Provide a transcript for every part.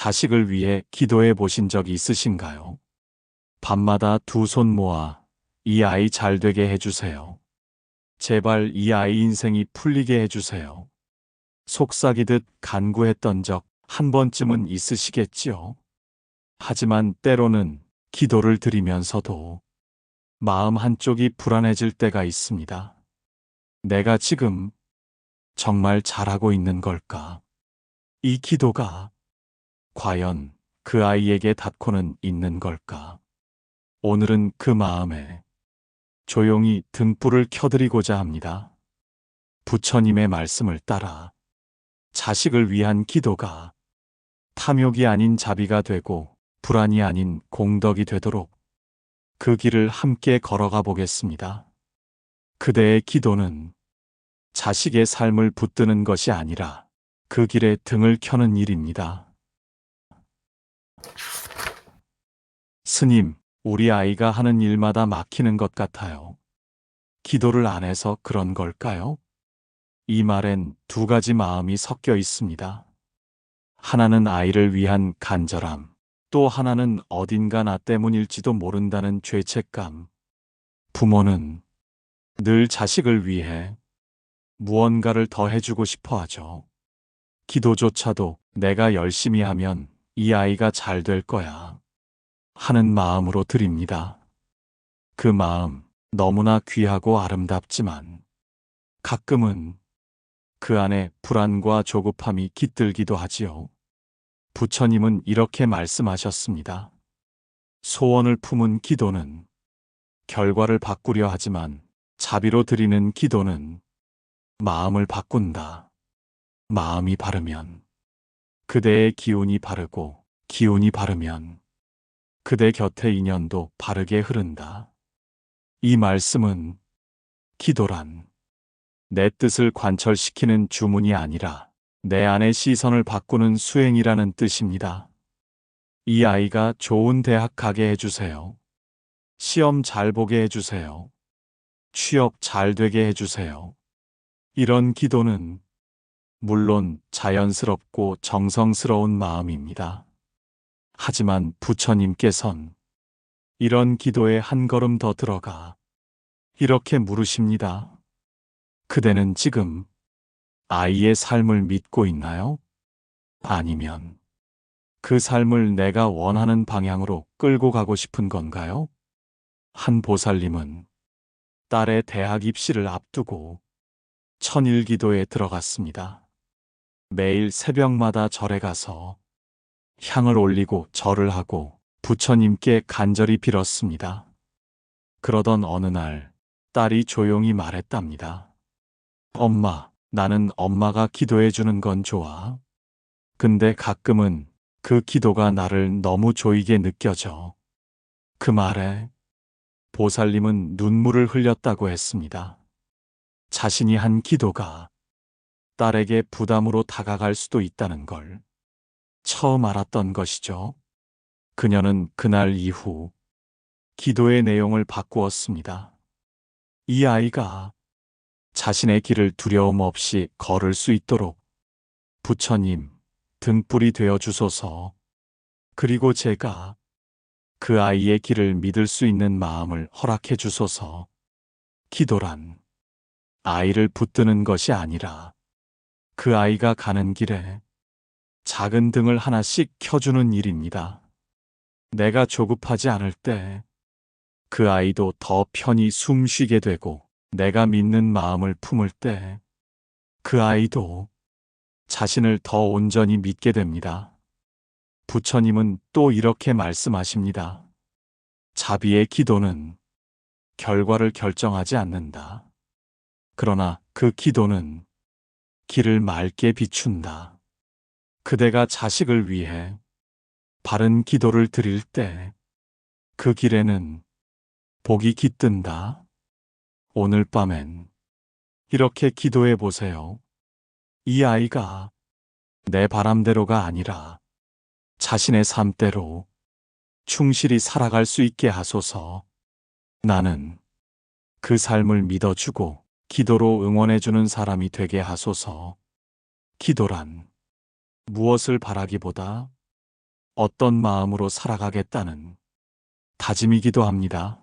자식을 위해 기도해 보신 적이 있으신가요? 밤마다 두 손 모아 이 아이 잘 되게 해주세요. 제발 이 아이 인생이 풀리게 해주세요. 속삭이듯 간구했던 적 한 번쯤은 있으시겠지요? 하지만 때로는 기도를 드리면서도 마음 한쪽이 불안해질 때가 있습니다. 내가 지금 정말 잘하고 있는 걸까? 이 기도가 과연 그 아이에게 닿고는 있는 걸까? 오늘은 그 마음에 조용히 등불을 켜드리고자 합니다. 부처님의 말씀을 따라 자식을 위한 기도가 탐욕이 아닌 자비가 되고 불안이 아닌 공덕이 되도록 그 길을 함께 걸어가 보겠습니다. 그대의 기도는 자식의 삶을 붙드는 것이 아니라 그 길에 등을 켜는 일입니다. 스님, 우리 아이가 하는 일마다 막히는 것 같아요. 기도를 안 해서 그런 걸까요? 이 말엔 두 가지 마음이 섞여 있습니다. 하나는 아이를 위한 간절함, 또 하나는 어딘가 나 때문일지도 모른다는 죄책감. 부모는 늘 자식을 위해 무언가를 더 해주고 싶어 하죠. 기도조차도 내가 열심히 하면 이 아이가 잘 될 거야 하는 마음으로 드립니다. 그 마음 너무나 귀하고 아름답지만 가끔은 그 안에 불안과 조급함이 깃들기도 하지요. 부처님은 이렇게 말씀하셨습니다. 소원을 품은 기도는 결과를 바꾸려 하지만 자비로 드리는 기도는 마음을 바꾼다. 마음이 바르면 그대의 기운이 바르고 기운이 바르면 그대 곁의 인연도 바르게 흐른다. 이 말씀은 기도란 내 뜻을 관철시키는 주문이 아니라 내 안의 시선을 바꾸는 수행이라는 뜻입니다. 이 아이가 좋은 대학 가게 해주세요. 시험 잘 보게 해주세요. 취업 잘 되게 해주세요. 이런 기도는 물론 자연스럽고 정성스러운 마음입니다. 하지만 부처님께선 이런 기도에 한 걸음 더 들어가 이렇게 물으십니다. 그대는 지금 아이의 삶을 믿고 있나요? 아니면 그 삶을 내가 원하는 방향으로 끌고 가고 싶은 건가요? 한 보살님은 딸의 대학 입시를 앞두고 천일기도에 들어갔습니다. 매일 새벽마다 절에 가서 향을 올리고 절을 하고 부처님께 간절히 빌었습니다. 그러던 어느 날 딸이 조용히 말했답니다. 엄마, 나는 엄마가 기도해 주는 건 좋아. 근데 가끔은 그 기도가 나를 너무 조이게 느껴져. 그 말에 보살님은 눈물을 흘렸다고 했습니다. 자신이 한 기도가 딸에게 부담으로 다가갈 수도 있다는 걸 처음 알았던 것이죠. 그녀는 그날 이후 기도의 내용을 바꾸었습니다. 이 아이가 자신의 길을 두려움 없이 걸을 수 있도록 부처님 등불이 되어 주소서. 그리고 제가 그 아이의 길을 믿을 수 있는 마음을 허락해 주소서. 기도란 아이를 붙드는 것이 아니라 그 아이가 가는 길에 작은 등을 하나씩 켜주는 일입니다. 내가 조급하지 않을 때 그 아이도 더 편히 숨 쉬게 되고 내가 믿는 마음을 품을 때 그 아이도 자신을 더 온전히 믿게 됩니다. 부처님은 또 이렇게 말씀하십니다. 자비의 기도는 결과를 결정하지 않는다. 그러나 그 기도는 길을 맑게 비춘다. 그대가 자식을 위해 바른 기도를 드릴 때 그 길에는 복이 깃든다. 오늘 밤엔 이렇게 기도해 보세요. 이 아이가 내 바람대로가 아니라 자신의 삶대로 충실히 살아갈 수 있게 하소서. 나는 그 삶을 믿어주고 기도로 응원해주는 사람이 되게 하소서. 기도란 무엇을 바라기보다 어떤 마음으로 살아가겠다는 다짐이기도 합니다.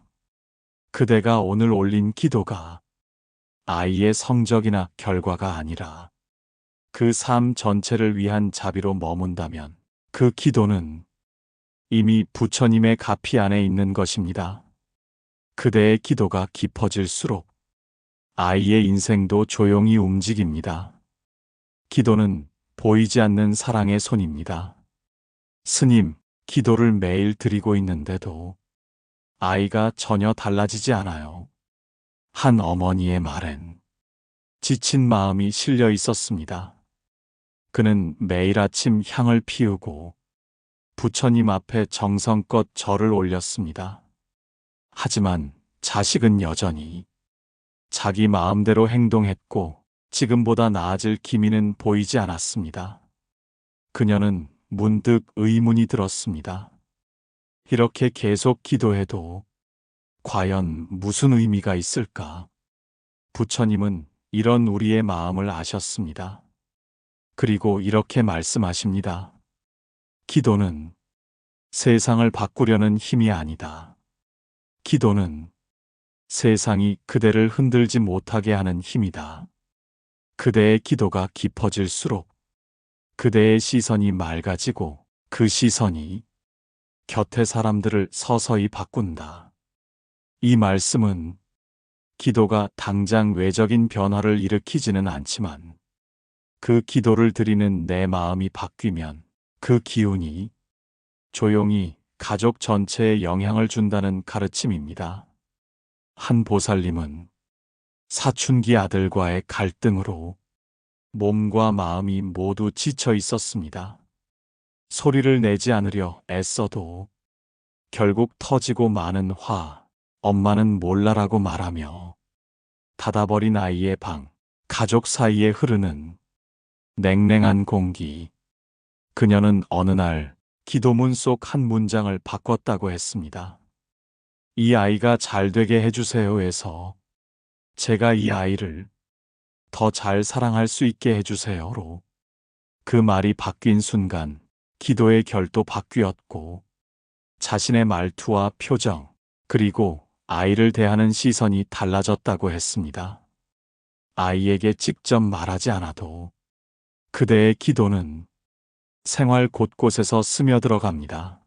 그대가 오늘 올린 기도가 아이의 성적이나 결과가 아니라 그 삶 전체를 위한 자비로 머문다면 그 기도는 이미 부처님의 가피 안에 있는 것입니다. 그대의 기도가 깊어질수록 아이의 인생도 조용히 움직입니다. 기도는 보이지 않는 사랑의 손입니다. 스님, 기도를 매일 드리고 있는데도 아이가 전혀 달라지지 않아요. 한 어머니의 말엔 지친 마음이 실려 있었습니다. 그는 매일 아침 향을 피우고 부처님 앞에 정성껏 절을 올렸습니다. 하지만 자식은 여전히 자기 마음대로 행동했고 지금보다 나아질 기미는 보이지 않았습니다. 그녀는 문득 의문이 들었습니다. 이렇게 계속 기도해도 과연 무슨 의미가 있을까? 부처님은 이런 우리의 마음을 아셨습니다. 그리고 이렇게 말씀하십니다. 기도는 세상을 바꾸려는 힘이 아니다. 기도는 세상이 그대를 흔들지 못하게 하는 힘이다. 그대의 기도가 깊어질수록 그대의 시선이 맑아지고 그 시선이 곁의 사람들을 서서히 바꾼다. 이 말씀은 기도가 당장 외적인 변화를 일으키지는 않지만 그 기도를 드리는 내 마음이 바뀌면 그 기운이 조용히 가족 전체에 영향을 준다는 가르침입니다. 한 보살님은 사춘기 아들과의 갈등으로 몸과 마음이 모두 지쳐 있었습니다. 소리를 내지 않으려 애써도 결국 터지고 마는 화, 엄마는 몰라라고 말하며 닫아버린 아이의 방, 가족 사이에 흐르는 냉랭한 공기. 그녀는 어느 날 기도문 속 한 문장을 바꿨다고 했습니다. 이 아이가 잘 되게 해주세요에서 제가 이 아이를 더 잘 사랑할 수 있게 해주세요로 그 말이 바뀐 순간 기도의 결도 바뀌었고 자신의 말투와 표정 그리고 아이를 대하는 시선이 달라졌다고 했습니다. 아이에게 직접 말하지 않아도 그대의 기도는 생활 곳곳에서 스며들어갑니다.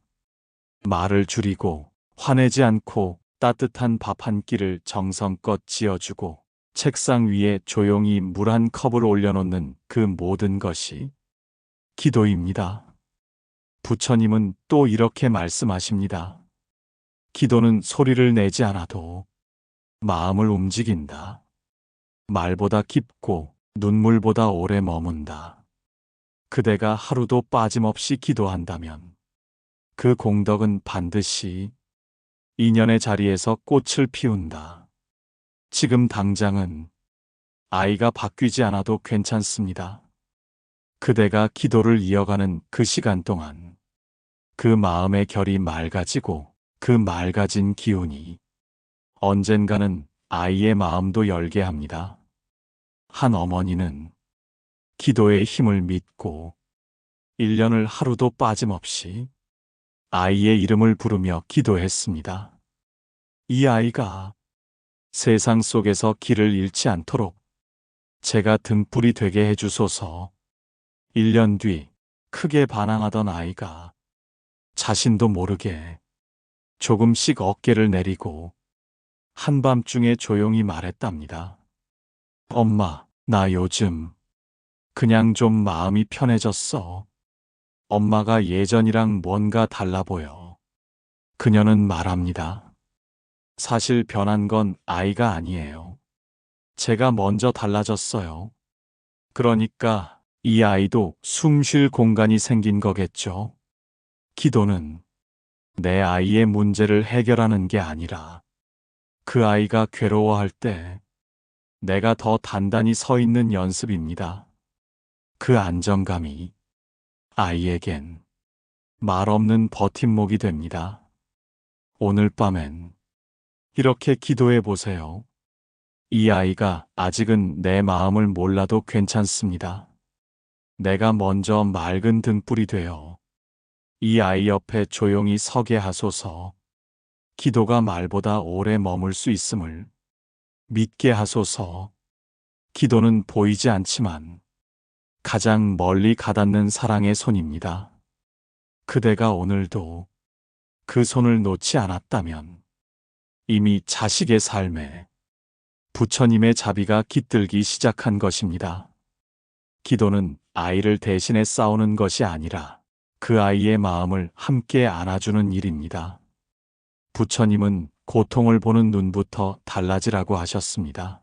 말을 줄이고 화내지 않고 따뜻한 밥 한 끼를 정성껏 지어주고 책상 위에 조용히 물 한 컵을 올려놓는 그 모든 것이 기도입니다. 부처님은 또 이렇게 말씀하십니다. 기도는 소리를 내지 않아도 마음을 움직인다. 말보다 깊고 눈물보다 오래 머문다. 그대가 하루도 빠짐없이 기도한다면 그 공덕은 반드시 인연의 자리에서 꽃을 피운다. 지금 당장은 아이가 바뀌지 않아도 괜찮습니다. 그대가 기도를 이어가는 그 시간 동안 그 마음의 결이 맑아지고 그 맑아진 기운이 언젠가는 아이의 마음도 열게 합니다. 한 어머니는 기도의 힘을 믿고 1년을 하루도 빠짐없이 아이의 이름을 부르며 기도했습니다. 이 아이가 세상 속에서 길을 잃지 않도록 제가 등불이 되게 해주소서. 1년 뒤 크게 반항하던 아이가 자신도 모르게 조금씩 어깨를 내리고 한밤중에 조용히 말했답니다. 엄마, 나 요즘 그냥 좀 마음이 편해졌어. 엄마가 예전이랑 뭔가 달라 보여. 그녀는 말합니다. 사실 변한 건 아이가 아니에요. 제가 먼저 달라졌어요. 그러니까 이 아이도 숨 쉴 공간이 생긴 거겠죠. 기도는 내 아이의 문제를 해결하는 게 아니라 그 아이가 괴로워할 때 내가 더 단단히 서 있는 연습입니다. 그 안정감이 아이에겐 말 없는 버팀목이 됩니다. 오늘 밤엔 이렇게 기도해 보세요. 이 아이가 아직은 내 마음을 몰라도 괜찮습니다. 내가 먼저 맑은 등불이 되어 이 아이 옆에 조용히 서게 하소서. 기도가 말보다 오래 머물 수 있음을 믿게 하소서. 기도는 보이지 않지만 가장 멀리 가닿는 사랑의 손입니다. 그대가 오늘도 그 손을 놓지 않았다면 이미 자식의 삶에 부처님의 자비가 깃들기 시작한 것입니다. 기도는 아이를 대신해 싸우는 것이 아니라 그 아이의 마음을 함께 안아주는 일입니다. 부처님은 고통을 보는 눈부터 달라지라고 하셨습니다.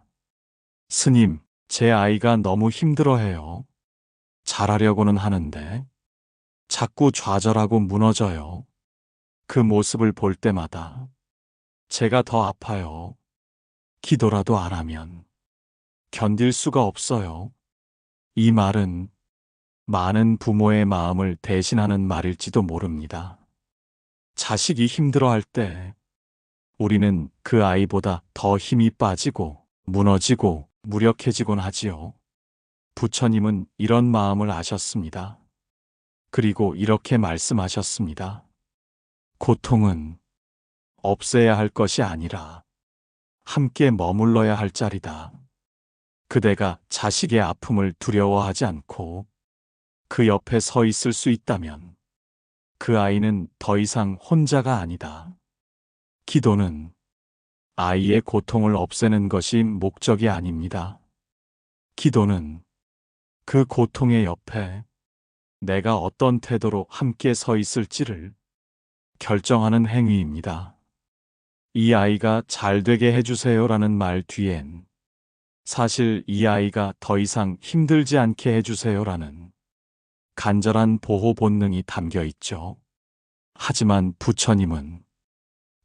스님, 제 아이가 너무 힘들어해요. 잘하려고는 하는데 자꾸 좌절하고 무너져요. 그 모습을 볼 때마다 제가 더 아파요. 기도라도 안 하면 견딜 수가 없어요. 이 말은 많은 부모의 마음을 대신하는 말일지도 모릅니다. 자식이 힘들어할 때 우리는 그 아이보다 더 힘이 빠지고 무너지고 무력해지곤 하지요. 부처님은 이런 마음을 아셨습니다. 그리고 이렇게 말씀하셨습니다. 고통은 없애야 할 것이 아니라 함께 머물러야 할 자리다. 그대가 자식의 아픔을 두려워하지 않고 그 옆에 서 있을 수 있다면 그 아이는 더 이상 혼자가 아니다. 기도는 아이의 고통을 없애는 것이 목적이 아닙니다. 기도는 그 고통의 옆에 내가 어떤 태도로 함께 서 있을지를 결정하는 행위입니다. 이 아이가 잘 되게 해주세요라는 말 뒤엔 사실 이 아이가 더 이상 힘들지 않게 해주세요라는 간절한 보호 본능이 담겨 있죠. 하지만 부처님은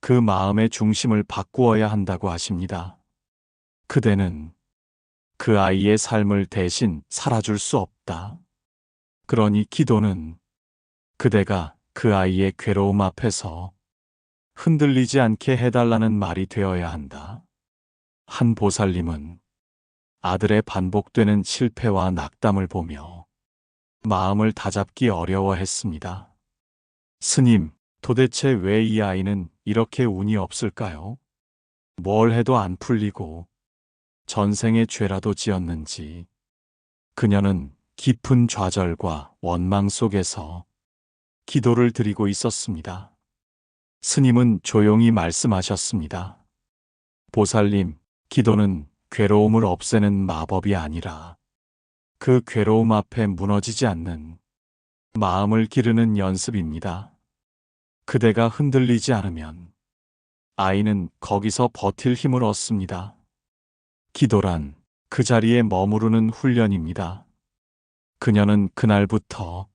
그 마음의 중심을 바꾸어야 한다고 하십니다. 그대는 그 아이의 삶을 대신 살아줄 수 없다. 그러니 기도는 그대가 그 아이의 괴로움 앞에서 흔들리지 않게 해달라는 말이 되어야 한다. 한 보살님은 아들의 반복되는 실패와 낙담을 보며 마음을 다잡기 어려워했습니다. 스님, 도대체 왜 이 아이는 이렇게 운이 없을까요? 뭘 해도 안 풀리고 전생에 죄라도 지었는지 그녀는 깊은 좌절과 원망 속에서 기도를 드리고 있었습니다. 스님은 조용히 말씀하셨습니다. 보살님, 기도는 괴로움을 없애는 마법이 아니라 그 괴로움 앞에 무너지지 않는 마음을 기르는 연습입니다. 그대가 흔들리지 않으면 아이는 거기서 버틸 힘을 얻습니다. 기도란 그 자리에 머무르는 훈련입니다. 그녀는 그날부터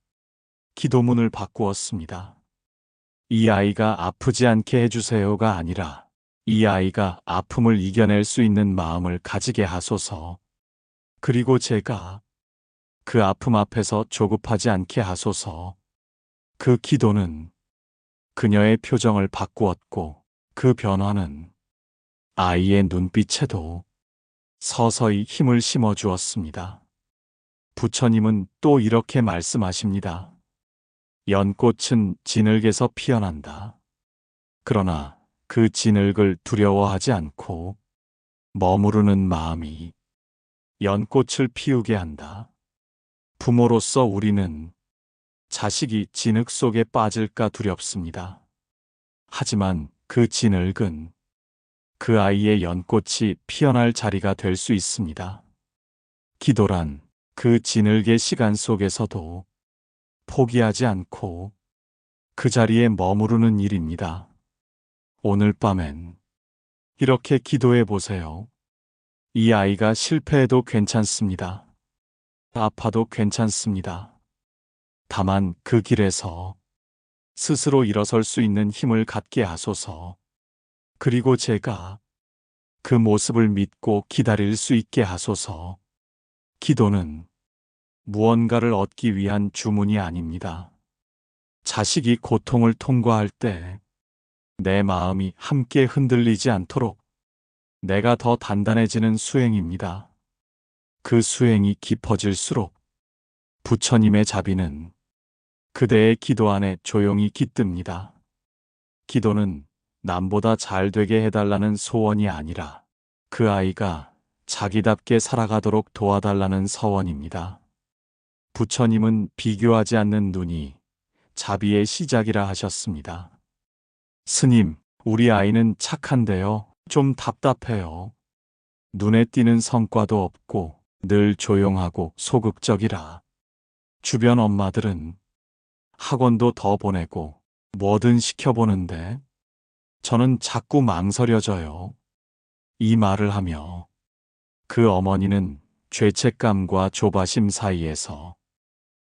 기도문을 바꾸었습니다. 이 아이가 아프지 않게 해주세요가 아니라 이 아이가 아픔을 이겨낼 수 있는 마음을 가지게 하소서. 그리고 제가 그 아픔 앞에서 조급하지 않게 하소서. 그 기도는 그녀의 표정을 바꾸었고 그 변화는 아이의 눈빛에도 서서히 힘을 심어 주었습니다. 부처님은 또 이렇게 말씀하십니다. 연꽃은 진흙에서 피어난다. 그러나 그 진흙을 두려워하지 않고 머무르는 마음이 연꽃을 피우게 한다. 부모로서 우리는 자식이 진흙 속에 빠질까 두렵습니다. 하지만 그 진흙은 그 아이의 연꽃이 피어날 자리가 될 수 있습니다. 기도란 그 진흙의 시간 속에서도 포기하지 않고 그 자리에 머무르는 일입니다. 오늘 밤엔 이렇게 기도해 보세요. 이 아이가 실패해도 괜찮습니다. 아파도 괜찮습니다. 다만 그 길에서 스스로 일어설 수 있는 힘을 갖게 하소서. 그리고 제가 그 모습을 믿고 기다릴 수 있게 하소서. 기도는 무언가를 얻기 위한 주문이 아닙니다. 자식이 고통을 통과할 때 내 마음이 함께 흔들리지 않도록 내가 더 단단해지는 수행입니다. 그 수행이 깊어질수록 부처님의 자비는 그대의 기도 안에 조용히 깃듭니다. 기도는 남보다 잘 되게 해달라는 소원이 아니라 그 아이가 자기답게 살아가도록 도와달라는 서원입니다. 부처님은 비교하지 않는 눈이 자비의 시작이라 하셨습니다. 스님, 우리 아이는 착한데요. 좀 답답해요. 눈에 띄는 성과도 없고 늘 조용하고 소극적이라. 주변 엄마들은 학원도 더 보내고 뭐든 시켜보는데 저는 자꾸 망설여져요. 이 말을 하며 그 어머니는 죄책감과 조바심 사이에서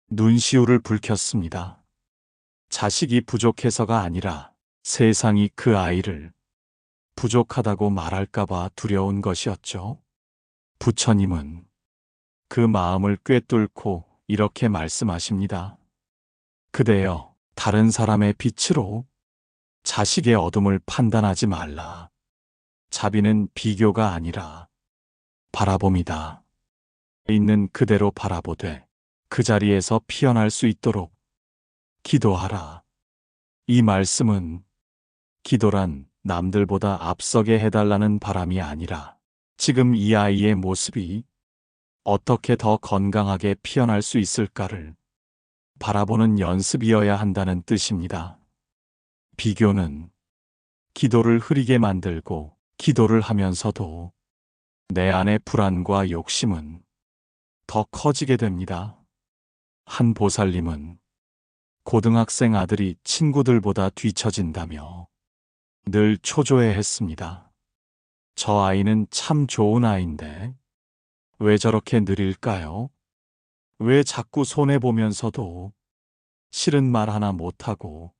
눈시울을 붉혔습니다. 자식이 부족해서가 아니라 세상이 그 아이를 부족하다고 말할까봐 두려운 것이었죠. 부처님은 그 마음을 꿰뚫고 이렇게 말씀하십니다. 그대여, 다른 사람의 빛으로 자식의 어둠을 판단하지 말라. 자비는 비교가 아니라 바라봄이다. 있는 그대로 바라보되 그 자리에서 피어날 수 있도록 기도하라. 이 말씀은 기도란 남들보다 앞서게 해달라는 바람이 아니라 지금 이 아이의 모습이 어떻게 더 건강하게 피어날 수 있을까를 바라보는 연습이어야 한다는 뜻입니다. 비교는 기도를 흐리게 만들고 기도를 하면서도 내 안의 불안과 욕심은 더 커지게 됩니다. 한 보살님은 고등학생 아들이 친구들보다 뒤처진다며 늘 초조해했습니다. 저 아이는 참 좋은 아이인데 왜 저렇게 느릴까요? 왜 자꾸 손해보면서도 싫은 말 하나 못하고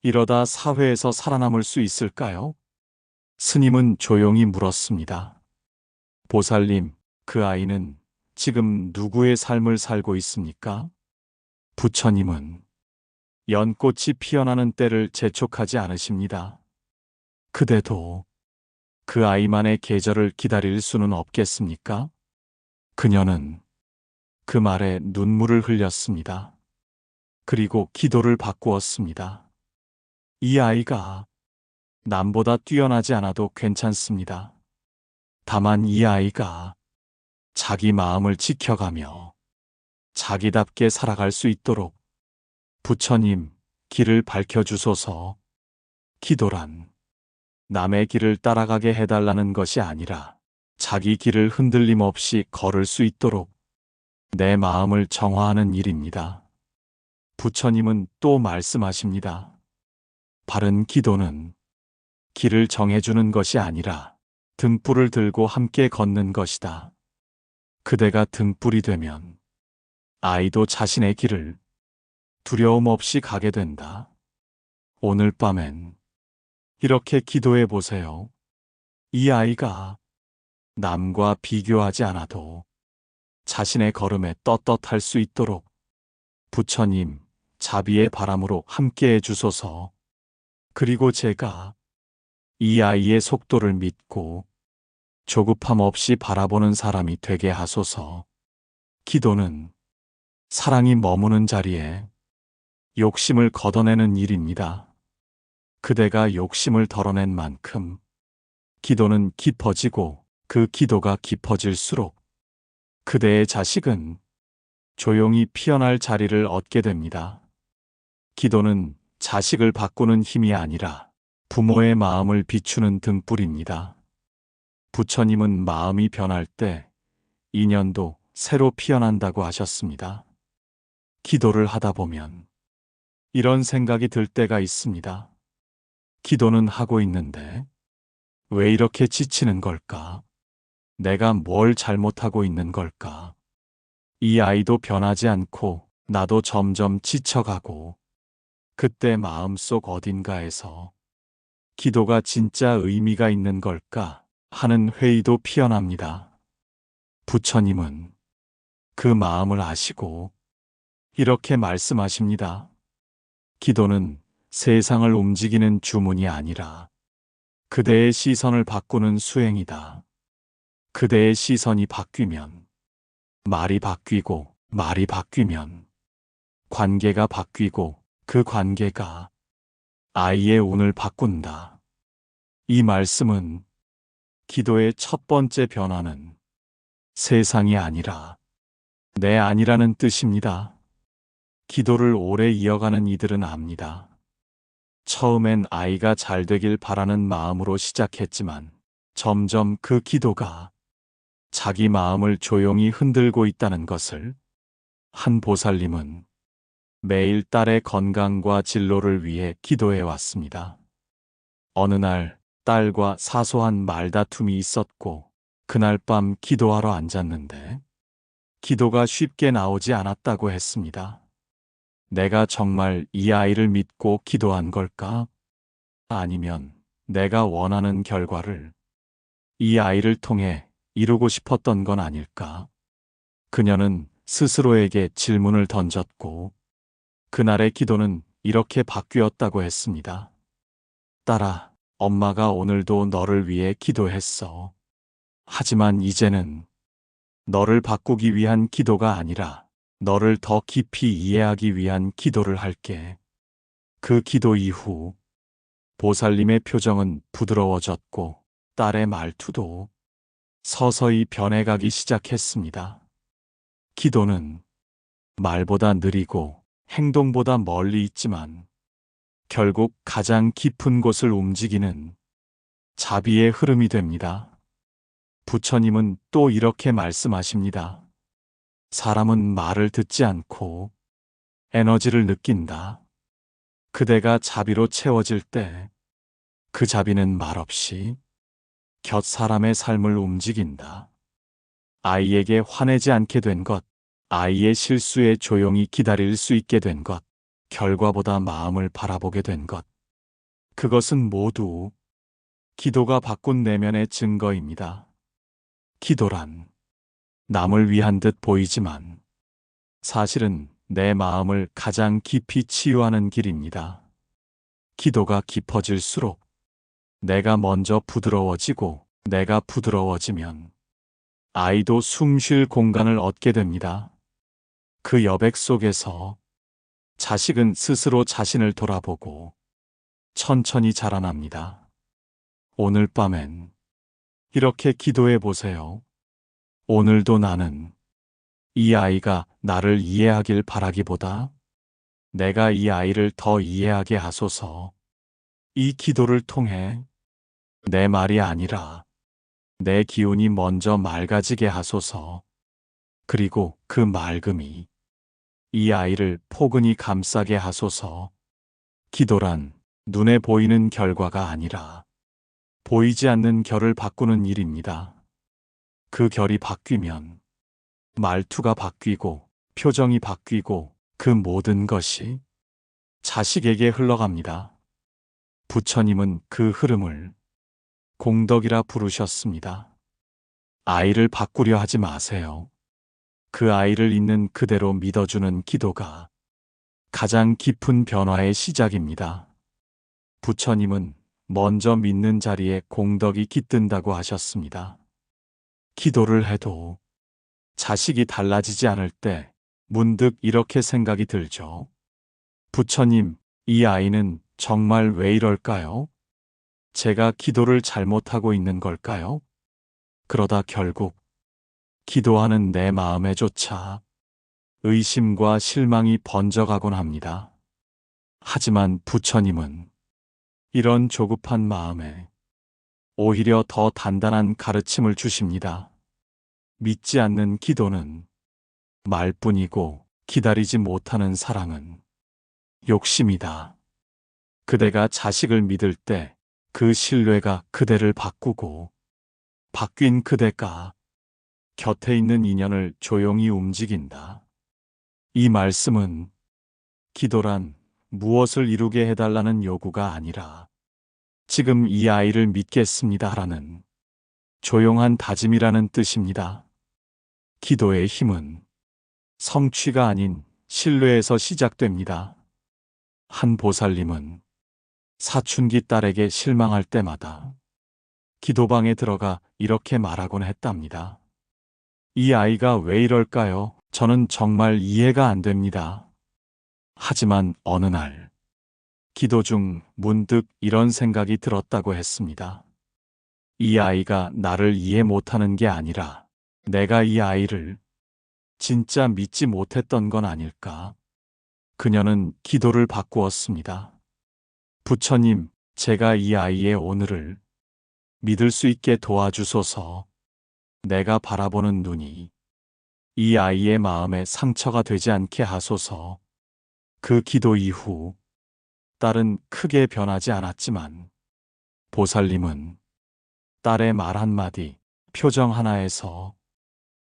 이러다 사회에서 살아남을 수 있을까요? 스님은 조용히 물었습니다. 보살님, 그 아이는 지금 누구의 삶을 살고 있습니까? 부처님은 연꽃이 피어나는 때를 재촉하지 않으십니다. 그대도 그 아이만의 계절을 기다릴 수는 없겠습니까? 그녀는 그 말에 눈물을 흘렸습니다. 그리고 기도를 바꾸었습니다. 이 아이가 남보다 뛰어나지 않아도 괜찮습니다. 다만 이 아이가 자기 마음을 지켜가며 자기답게 살아갈 수 있도록 부처님 길을 밝혀주소서. 기도란 남의 길을 따라가게 해달라는 것이 아니라 자기 길을 흔들림 없이 걸을 수 있도록 내 마음을 정화하는 일입니다. 부처님은 또 말씀하십니다. 바른 기도는 길을 정해주는 것이 아니라 등불을 들고 함께 걷는 것이다. 그대가 등불이 되면 아이도 자신의 길을 두려움 없이 가게 된다. 오늘 밤엔 이렇게 기도해 보세요. 이 아이가 남과 비교하지 않아도 자신의 걸음에 떳떳할 수 있도록 부처님 자비의 바람으로 함께 해주소서. 그리고 제가 이 아이의 속도를 믿고 조급함 없이 바라보는 사람이 되게 하소서. 기도는 사랑이 머무는 자리에 욕심을 걷어내는 일입니다. 그대가 욕심을 덜어낸 만큼 기도는 깊어지고 그 기도가 깊어질수록 그대의 자식은 조용히 피어날 자리를 얻게 됩니다. 기도는 자식을 바꾸는 힘이 아니라 부모의 마음을 비추는 등불입니다. 부처님은 마음이 변할 때 인연도 새로 피어난다고 하셨습니다. 기도를 하다 보면 이런 생각이 들 때가 있습니다. 기도는 하고 있는데 왜 이렇게 지치는 걸까? 내가 뭘 잘못하고 있는 걸까? 이 아이도 변하지 않고 나도 점점 지쳐가고 그때 마음속 어딘가에서 기도가 진짜 의미가 있는 걸까 하는 회의도 피어납니다. 부처님은 그 마음을 아시고 이렇게 말씀하십니다. 기도는 세상을 움직이는 주문이 아니라 그대의 시선을 바꾸는 수행이다. 그대의 시선이 바뀌면 말이 바뀌고 말이 바뀌면 관계가 바뀌고 그 관계가 아이의 운을 바꾼다. 이 말씀은 기도의 첫 번째 변화는 세상이 아니라 내 안이라는 뜻입니다. 기도를 오래 이어가는 이들은 압니다. 처음엔 아이가 잘 되길 바라는 마음으로 시작했지만 점점 그 기도가 자기 마음을 조용히 흔들고 있다는 것을 한 보살님은 매일 딸의 건강과 진로를 위해 기도해 왔습니다. 어느 날 딸과 사소한 말다툼이 있었고 그날 밤 기도하러 앉았는데 기도가 쉽게 나오지 않았다고 했습니다. 내가 정말 이 아이를 믿고 기도한 걸까? 아니면 내가 원하는 결과를 이 아이를 통해 이루고 싶었던 건 아닐까? 그녀는 스스로에게 질문을 던졌고 그날의 기도는 이렇게 바뀌었다고 했습니다. 딸아, 엄마가 오늘도 너를 위해 기도했어. 하지만 이제는 너를 바꾸기 위한 기도가 아니라 너를 더 깊이 이해하기 위한 기도를 할게. 그 기도 이후 보살님의 표정은 부드러워졌고 딸의 말투도 서서히 변해가기 시작했습니다. 기도는 말보다 느리고 행동보다 멀리 있지만 결국 가장 깊은 곳을 움직이는 자비의 흐름이 됩니다. 부처님은 또 이렇게 말씀하십니다. 사람은 말을 듣지 않고 에너지를 느낀다. 그대가 자비로 채워질 때 그 자비는 말없이 곁 사람의 삶을 움직인다. 아이에게 화내지 않게 된 것, 아이의 실수에 조용히 기다릴 수 있게 된 것, 결과보다 마음을 바라보게 된 것. 그것은 모두 기도가 바꾼 내면의 증거입니다. 기도란 남을 위한 듯 보이지만 사실은 내 마음을 가장 깊이 치유하는 길입니다. 기도가 깊어질수록 내가 먼저 부드러워지고 내가 부드러워지면 아이도 숨 쉴 공간을 얻게 됩니다. 그 여백 속에서 자식은 스스로 자신을 돌아보고 천천히 자라납니다. 오늘 밤엔 이렇게 기도해 보세요. 오늘도 나는 이 아이가 나를 이해하길 바라기보다 내가 이 아이를 더 이해하게 하소서. 이 기도를 통해 내 말이 아니라 내 기운이 먼저 맑아지게 하소서. 그리고 그 맑음이 이 아이를 포근히 감싸게 하소서. 기도란 눈에 보이는 결과가 아니라 보이지 않는 결을 바꾸는 일입니다. 그 결이 바뀌면 말투가 바뀌고 표정이 바뀌고 그 모든 것이 자식에게 흘러갑니다. 부처님은 그 흐름을 공덕이라 부르셨습니다. 아이를 바꾸려 하지 마세요. 그 아이를 있는 그대로 믿어주는 기도가 가장 깊은 변화의 시작입니다. 부처님은 먼저 믿는 자리에 공덕이 깃든다고 하셨습니다. 기도를 해도 자식이 달라지지 않을 때 문득 이렇게 생각이 들죠. 부처님, 이 아이는 정말 왜 이럴까요? 제가 기도를 잘못하고 있는 걸까요? 그러다 결국 기도하는 내 마음에조차 의심과 실망이 번져가곤 합니다. 하지만 부처님은 이런 조급한 마음에 오히려 더 단단한 가르침을 주십니다. 믿지 않는 기도는 말뿐이고 기다리지 못하는 사랑은 욕심이다. 그대가 자식을 믿을 때 그 신뢰가 그대를 바꾸고 바뀐 그대가 곁에 있는 인연을 조용히 움직인다. 이 말씀은 기도란 무엇을 이루게 해달라는 요구가 아니라 지금 이 아이를 믿겠습니다라는 조용한 다짐이라는 뜻입니다. 기도의 힘은 성취가 아닌 신뢰에서 시작됩니다. 한 보살님은 사춘기 딸에게 실망할 때마다 기도방에 들어가 이렇게 말하곤 했답니다. 이 아이가 왜 이럴까요? 저는 정말 이해가 안 됩니다. 하지만 어느 날 기도 중 문득 이런 생각이 들었다고 했습니다. 이 아이가 나를 이해 못하는 게 아니라 내가 이 아이를 진짜 믿지 못했던 건 아닐까? 그녀는 기도를 바꾸었습니다. 부처님, 제가 이 아이의 오늘을 믿을 수 있게 도와주소서. 내가 바라보는 눈이 이 아이의 마음에 상처가 되지 않게 하소서. 그 기도 이후 딸은 크게 변하지 않았지만 보살님은 딸의 말 한마디, 표정 하나에서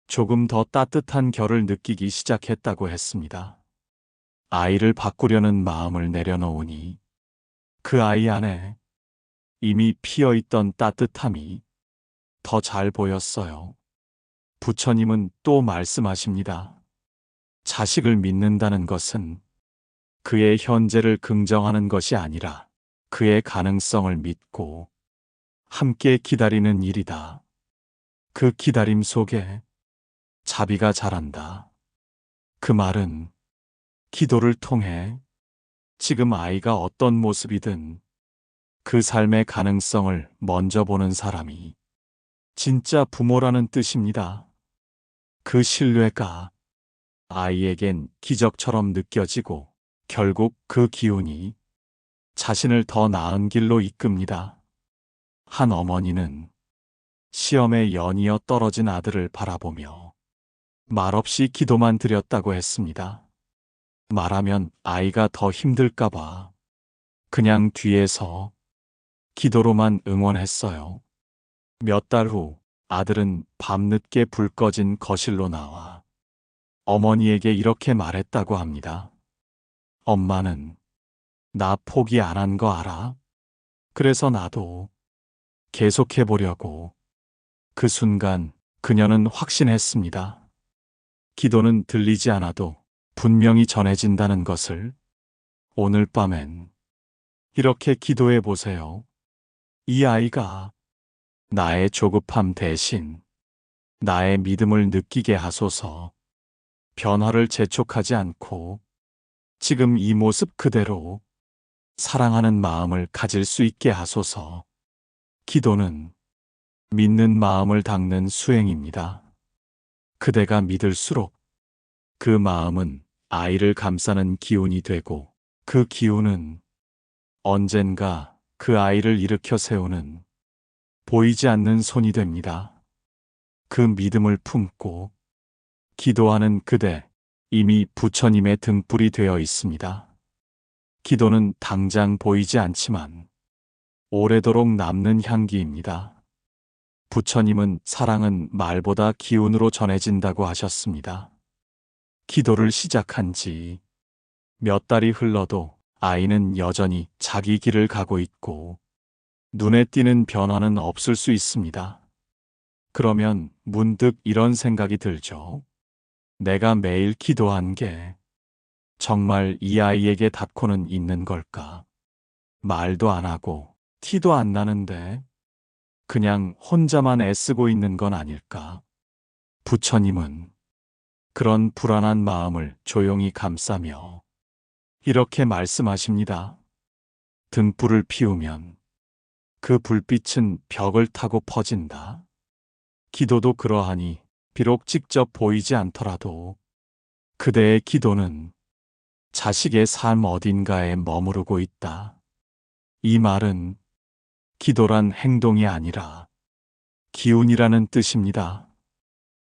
조금 더 따뜻한 결을 느끼기 시작했다고 했습니다. 아이를 바꾸려는 마음을 내려놓으니 그 아이 안에 이미 피어있던 따뜻함이 더 잘 보였어요. 부처님은 또 말씀하십니다. 자식을 믿는다는 것은 그의 현재를 긍정하는 것이 아니라 그의 가능성을 믿고 함께 기다리는 일이다. 그 기다림 속에 자비가 자란다. 그 말은 기도를 통해 지금 아이가 어떤 모습이든 그 삶의 가능성을 먼저 보는 사람이 진짜 부모라는 뜻입니다. 그 신뢰가 아이에겐 기적처럼 느껴지고 결국 그 기운이 자신을 더 나은 길로 이끕니다. 한 어머니는 시험에 연이어 떨어진 아들을 바라보며 말없이 기도만 드렸다고 했습니다. 말하면 아이가 더 힘들까봐 그냥 뒤에서 기도로만 응원했어요. 몇 달 후 아들은 밤늦게 불 꺼진 거실로 나와 어머니에게 이렇게 말했다고 합니다. 엄마는 나 포기 안 한 거 알아? 그래서 나도 계속해 보려고. 그 순간 그녀는 확신했습니다. 기도는 들리지 않아도 분명히 전해진다는 것을. 오늘 밤엔 이렇게 기도해 보세요. 이 아이가 나의 조급함 대신 나의 믿음을 느끼게 하소서. 변화를 재촉하지 않고 지금 이 모습 그대로 사랑하는 마음을 가질 수 있게 하소서. 기도는 믿는 마음을 닦는 수행입니다. 그대가 믿을수록 그 마음은 아이를 감싸는 기운이 되고 그 기운은 언젠가 그 아이를 일으켜 세우는 보이지 않는 손이 됩니다. 그 믿음을 품고 기도하는 그대, 이미 부처님의 등불이 되어 있습니다. 기도는 당장 보이지 않지만 오래도록 남는 향기입니다. 부처님은 사랑은 말보다 기운으로 전해진다고 하셨습니다. 기도를 시작한 지 몇 달이 흘러도 아이는 여전히 자기 길을 가고 있고 눈에 띄는 변화는 없을 수 있습니다. 그러면 문득 이런 생각이 들죠. 내가 매일 기도한 게 정말 이 아이에게 닿고는 있는 걸까? 말도 안 하고 티도 안 나는데 그냥 혼자만 애쓰고 있는 건 아닐까? 부처님은 그런 불안한 마음을 조용히 감싸며 이렇게 말씀하십니다. 등불을 피우면 그 불빛은 벽을 타고 퍼진다. 기도도 그러하니 비록 직접 보이지 않더라도 그대의 기도는 자식의 삶 어딘가에 머무르고 있다. 이 말은 기도란 행동이 아니라 기운이라는 뜻입니다.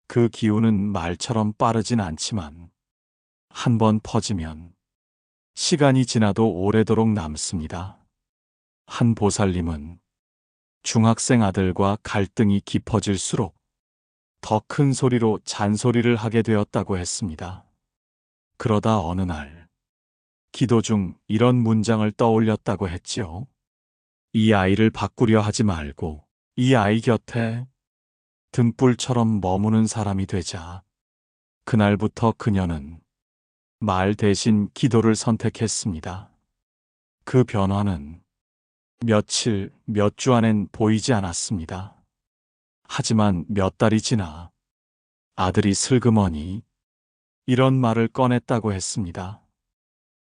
그 기운은 말처럼 빠르진 않지만 한 번 퍼지면 시간이 지나도 오래도록 남습니다. 한 보살님은 중학생 아들과 갈등이 깊어질수록 더 큰 소리로 잔소리를 하게 되었다고 했습니다. 그러다 어느 날 기도 중 이런 문장을 떠올렸다고 했지요. 이 아이를 바꾸려 하지 말고 이 아이 곁에 등불처럼 머무는 사람이 되자. 그날부터 그녀는 말 대신 기도를 선택했습니다. 그 변화는 며칠, 몇 주 안엔 보이지 않았습니다. 하지만 몇 달이 지나 아들이 슬그머니 이런 말을 꺼냈다고 했습니다.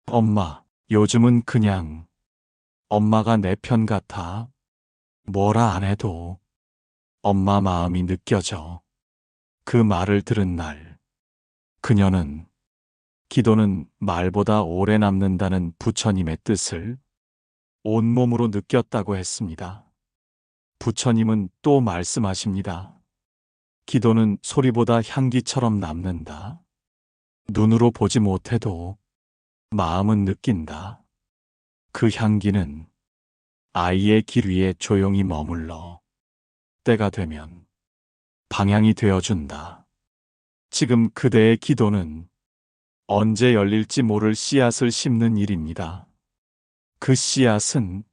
엄마, 요즘은 그냥 엄마가 내 편 같아. 뭐라 안 해도 엄마 마음이 느껴져. 그 말을 들은 날, 그녀는 기도는 말보다 오래 남는다는 부처님의 뜻을 온몸으로 느꼈다고 했습니다. 부처님은 또 말씀하십니다. 기도는 소리보다 향기처럼 남는다. 눈으로 보지 못해도 마음은 느낀다. 그 향기는 아이의 길 위에 조용히 머물러 때가 되면 방향이 되어준다. 지금 그대의 기도는 언제 열릴지 모를 씨앗을 심는 일입니다. 그 씨앗은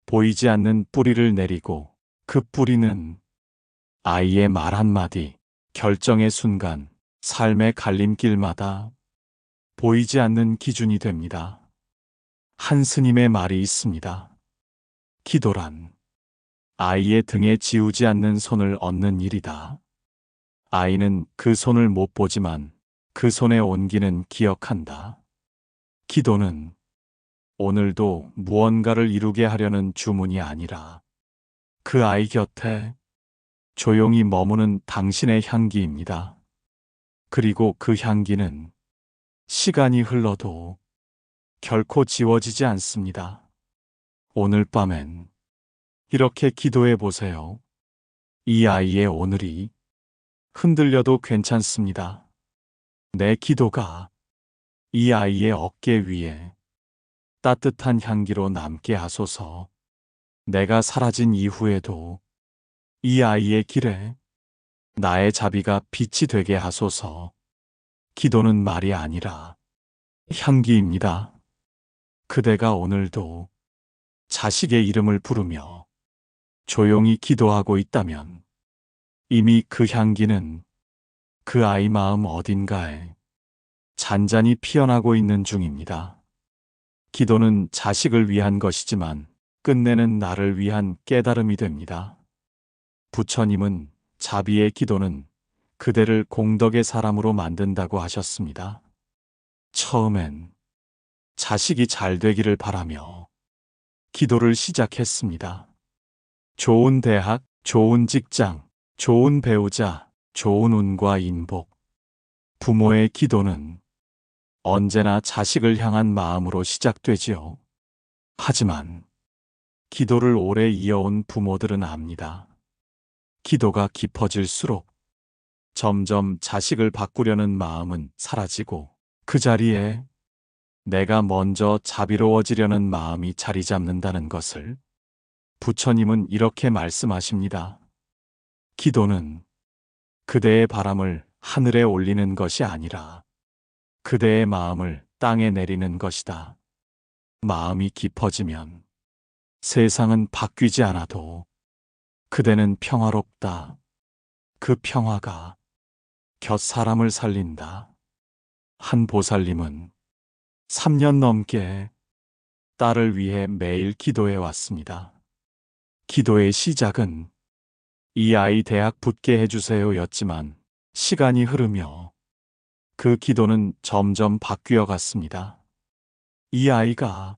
보이지 않는 뿌리를 내리고 그 뿌리는 아이의 말 한마디, 결정의 순간, 삶의 갈림길마다 보이지 않는 기준이 됩니다. 한 스님의 말이 있습니다. 기도란 아이의 등에 지우지 않는 손을 얻는 일이다. 아이는 그 손을 못 보지만 그 손의 온기는 기억한다. 기도는 오늘도 무언가를 이루게 하려는 주문이 아니라 그 아이 곁에 조용히 머무는 당신의 향기입니다. 그리고 그 향기는 시간이 흘러도 결코 지워지지 않습니다. 오늘 밤엔 이렇게 기도해 보세요. 이 아이의 오늘이 흔들려도 괜찮습니다. 내 기도가 이 아이의 어깨 위에 따뜻한 향기로 남게 하소서. 내가 사라진 이후에도 이 아이의 길에 나의 자비가 빛이 되게 하소서. 기도는 말이 아니라 향기입니다. 그대가 오늘도 자식의 이름을 부르며 조용히 기도하고 있다면 이미 그 향기는 그 아이 마음 어딘가에 잔잔히 피어나고 있는 중입니다. 기도는 자식을 위한 것이지만 끝내는 나를 위한 깨달음이 됩니다. 부처님은 자비의 기도는 그대를 공덕의 사람으로 만든다고 하셨습니다. 처음엔 자식이 잘 되기를 바라며 기도를 시작했습니다. 좋은 대학, 좋은 직장, 좋은 배우자, 좋은 운과 인복. 부모의 기도는 언제나 자식을 향한 마음으로 시작되지요. 하지만 기도를 오래 이어온 부모들은 압니다. 기도가 깊어질수록 점점 자식을 바꾸려는 마음은 사라지고 그 자리에 내가 먼저 자비로워지려는 마음이 자리 잡는다는 것을 부처님은 이렇게 말씀하십니다. 기도는 그대의 바람을 하늘에 올리는 것이 아니라 그대의 마음을 땅에 내리는 것이다. 마음이 깊어지면 세상은 바뀌지 않아도 그대는 평화롭다. 그 평화가 곁 사람을 살린다. 한 보살님은 3년 넘게 딸을 위해 매일 기도해 왔습니다. 기도의 시작은 이 아이 대학 붙게 해주세요 였지만 시간이 흐르며 그 기도는 점점 바뀌어 갔습니다. 이 아이가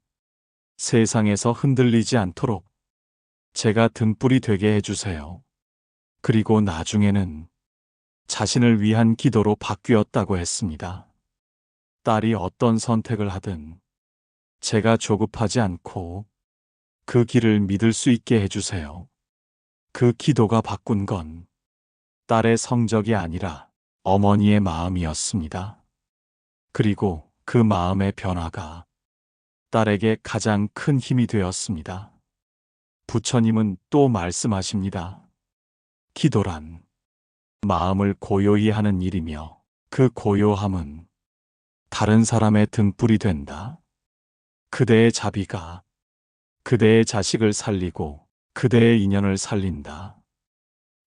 세상에서 흔들리지 않도록 제가 등불이 되게 해주세요. 그리고 나중에는 자신을 위한 기도로 바뀌었다고 했습니다. 딸이 어떤 선택을 하든 제가 조급하지 않고 그 길을 믿을 수 있게 해주세요. 그 기도가 바꾼 건 딸의 성적이 아니라 어머니의 마음이었습니다. 그리고 그 마음의 변화가 딸에게 가장 큰 힘이 되었습니다. 부처님은 또 말씀하십니다. 기도란 마음을 고요히 하는 일이며 그 고요함은 다른 사람의 등불이 된다. 그대의 자비가 그대의 자식을 살리고 그대의 인연을 살린다.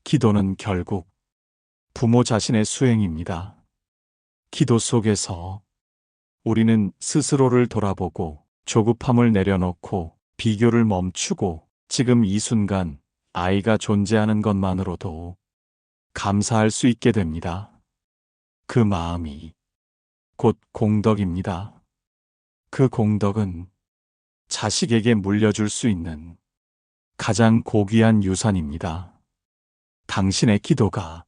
기도는 결국 부모 자신의 수행입니다. 기도 속에서 우리는 스스로를 돌아보고 조급함을 내려놓고 비교를 멈추고 지금 이 순간 아이가 존재하는 것만으로도 감사할 수 있게 됩니다. 그 마음이 곧 공덕입니다. 그 공덕은 자식에게 물려줄 수 있는 가장 고귀한 유산입니다. 당신의 기도가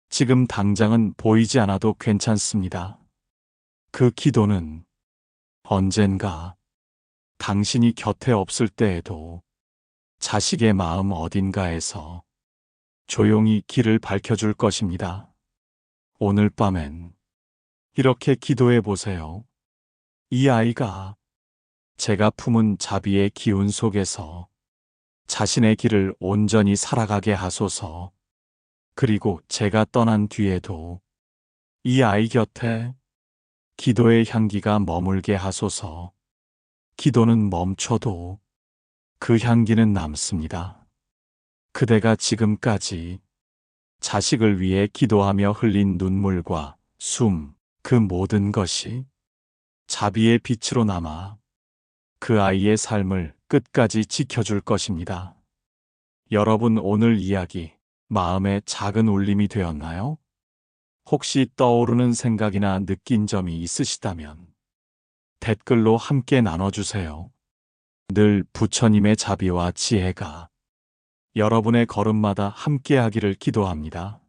지금 당장은 보이지 않아도 괜찮습니다. 그 기도는 언젠가 당신이 곁에 없을 때에도 자식의 마음 어딘가에서 조용히 길을 밝혀줄 것입니다. 오늘 밤엔 이렇게 기도해 보세요. 이 아이가 제가 품은 자비의 기운 속에서 자신의 길을 온전히 살아가게 하소서. 그리고 제가 떠난 뒤에도 이 아이 곁에 기도의 향기가 머물게 하소서. 기도는 멈춰도 그 향기는 남습니다. 그대가 지금까지 자식을 위해 기도하며 흘린 눈물과 숨, 그 모든 것이 자비의 빛으로 남아 그 아이의 삶을 끝까지 지켜줄 것입니다. 여러분, 오늘 이야기 마음에 작은 울림이 되었나요? 혹시 떠오르는 생각이나 느낀 점이 있으시다면 댓글로 함께 나눠주세요. 늘 부처님의 자비와 지혜가 여러분의 걸음마다 함께하기를 기도합니다.